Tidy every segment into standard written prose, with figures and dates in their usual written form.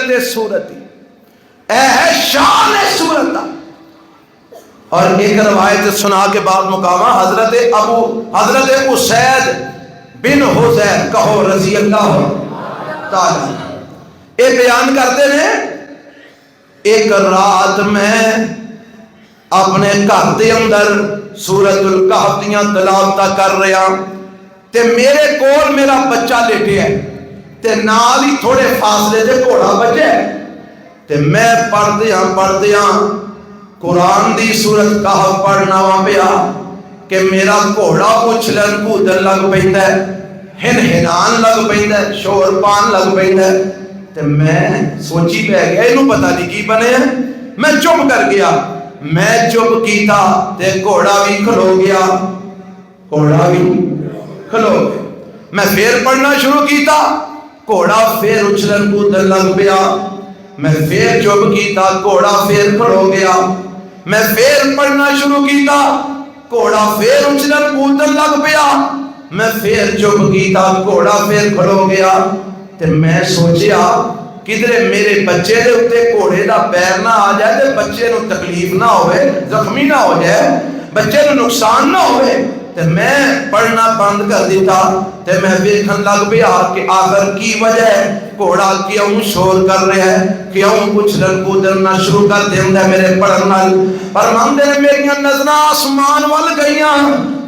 فضیلت صورت اے ہے شان صورت. اور ایک روایت سنا کے بعد مقامہ حضرت اسید بن حذیر کہو رضی اللہ تعالی یہ بیان کرتے ہیں ایک رات میں اپنے گھر دے اندر سورۃ الکہف دیاں تلاوت کر رہا تے میرے کول میرا بچہ لیٹیا ہے تے نال ہی تھوڑے فاصلے تے گھوڑا بچا ہے تے میں پڑھدیاں قرآن دی سورۃ کہف پڑھنا وا پیا کہ میرا گھوڑا اچھلن کودن لگ پیندا ہے ہنہنان لگ پیندا ہے شور پان لگ پیندا ہے تے میں سوچی پہ گیا انہوں پتہ نہیں کی بنے ہیں. میں چپ کر گیا میں چپ کیتا تے گھوڑا بھی کھلو گیا میں پھر پڑھنا شروع کیتا گھوڑا پھر اچھلن کودن لگ پیا میں پھر چپ کیتا گھوڑا پھر کھلو گیا میں پھر پڑھنا شروع کیتا گھوڑا پھر اچھلن کودن لگ پیا میں پھر چپ کیتا گھوڑا پھر کھلو گیا تے میں سوچیا کدھرے میرے بچے دے اتے گھوڑے دا پیر نہ آ جائے تے بچے نو تکلیف نہ ہوئے زخمی نہ ہو جائے بچے نو نقصان نہ ہوئے تے میں پڑھنا بند کر دیتا تے میں دیکھن لگ پیا کہ آخر کی وجہ ہے گھوڑا کیوں شور کر رہا ہے کیوں اچھلن کودن نہ شروع کر دیندا ہے میرے پڑھن نال. فرماندے نے میریاں نظراں آسمان ول گئیاں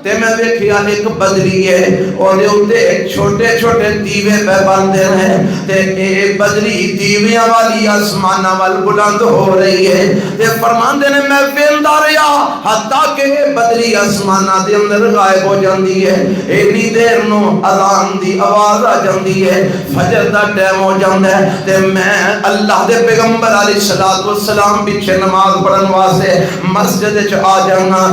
تے میں دیکھیا ایک بدری ہے اور دے اوتے چھوٹے چھوٹے دیوے پہ بندے ہیں تے اے بدری دیویاں والی آسماناں ول بلند ہو رہی ہے تے فرماندے نے میں ویندا رہیا حتیٰ کہ بدری آسماناں دے اندر غائب ہو جاندی ہے. اینی دیر نو اذان دی آواز آ جاندی ہے فجر دا ٹائم ہو جاندا ہے تے میں اللہ دے پیغمبر علیہ الصلوۃ والسلام پیچھے نماز پڑھن واسطے مسجد وچ آ جانا